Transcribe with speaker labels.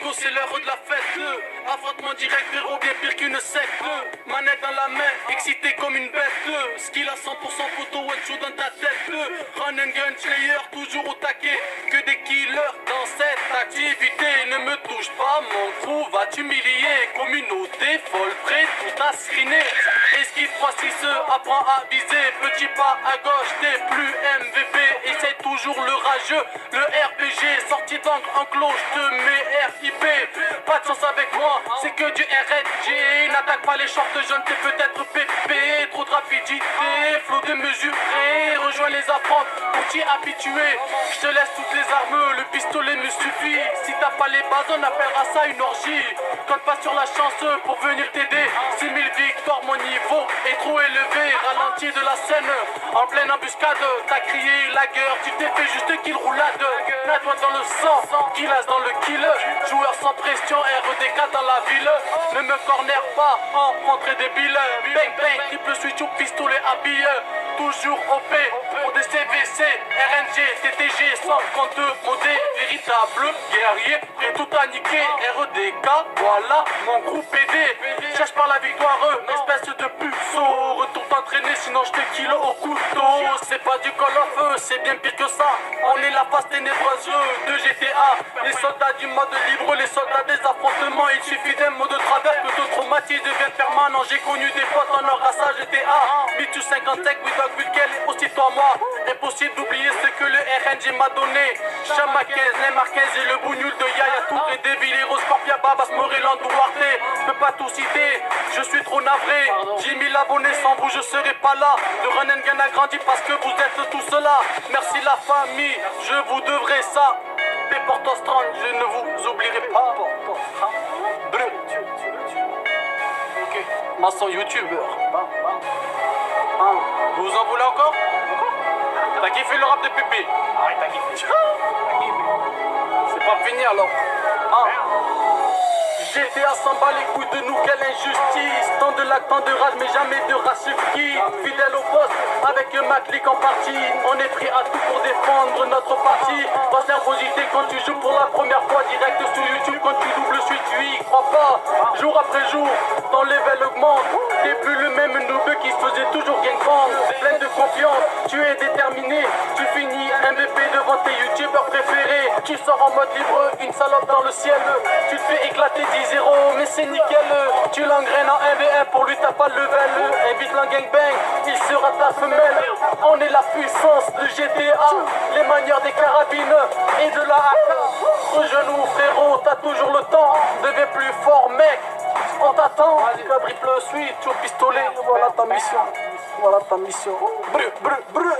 Speaker 1: Frigo c'est l'heure de la fête. Affrontement direct, frérot, bien pire qu'une secte. Manette dans la main, excité comme une bête. Skill à 100% photo, one shot dans ta tête. Run and gun, slayer, toujours au taquet. Que des killers dans cette activité. Ne me touche pas, mon crew va t'humilier. Communauté folle, prêt tout à screener. Esquive 3-6, apprends à viser. Petit pas à gauche, t'es plus MVP. Essaye toujours le rageux, le RPG. Sorti d'angle en clos, je te mets RIP. Pas de chance avec moi, c'est que du RNG. N'attaque pas les shorts jeunes, t'es peut-être pépé. Trop de rapidité, flot démesuré. Rejoins les apprendre, pour t'y habituer. Je te laisse toutes les armes, le pistolet me suffit. Si t'as pas les bases, on appellera ça une orgie. Compte pas sur la chance pour venir t'aider. 6000 victoires, mon niveau est trop élevé. Ralenti de la scène, en pleine embuscade. T'as crié la guerre, tu t'es fait juste kill roulade. Nade-toi dans le sang, killasse dans le kill. Joueur sans pression, REDK dans la ville. Ne me corner pas, entrée débile. Bang bang, triple switch au pistolet habillé. Toujours OP, pour des CVC, RNG, TTG, 132 modé. Véritable guerrier, et tout à niquer. REDK, voilà mon groupe PD. Cherche par la victoire, espèce de puceau. Retourne t'entraîner, sinon je te kill au couteau. C'est pas du Call of Feu, c'est bien pire que ça. On est la face ténébreuse de GTA. Les soldats du mode libre, les soldats des affrontements. Il suffit d'un mot de travers que ton traumatisme devienne permanent. J'ai connu des potes en or à ça, GTA. Mitu 55, Widog Vulkel, et aussi toi moi. Impossible d'oublier ce que le RNG m'a donné. Chama 15, Neymar 15 et le bougnoul de Yaya Touré, Devil, Hero, Scorpia, Babas, Moreland, Duarte. Je peux pas tout citer, je suis trop navré. 10 000 abonnés, sans vous je serai pas là. Le Run and Gun a grandi parce que vous êtes tous là. Merci la famille, je vous devrai ça. Paix Porto Strand, je ne vous oublierai pas. Bleu. Ok, maçon youtubeur. Vous en voulez encore? T'as kiffé le rap de Pépé?
Speaker 2: Ah ouais, t'as kiffé.
Speaker 1: C'est pas fini alors. GTA s'en bat les couilles de nous, quelle injustice. Tant de lac, tant de rage, mais jamais de race suffit. Fidèle au poste, avec ma clique en partie. On est pris à tout pour défendre notre parti. Pas nervosité quand tu joues pour la première fois. Direct sur YouTube quand tu doubles le suite, tu y crois pas. Jour après jour, ton level augmente. T'es plus le même noob qui se faisait toujours gangbang. Pleine de confiance, tu es déterminé. Tu finis MVP devant tes youtubeurs préférés. Tu sors en mode libre, une salope dans le ciel. Tu te fais éclater 10-0, mais c'est nickel. Tu l'engraines en 1v1, pour lui t'as pas le level. Invite l'en gangbang, il sera ta femelle. On est la puissance de GTA. Les manières des carabines et de la AK. Au genou frérot, t'as toujours le temps. Deviens plus fort mec, on t'attend. Quadruple suite au pistolet, voilà ta mission. Voilà ta mission. Brr, brr, brr.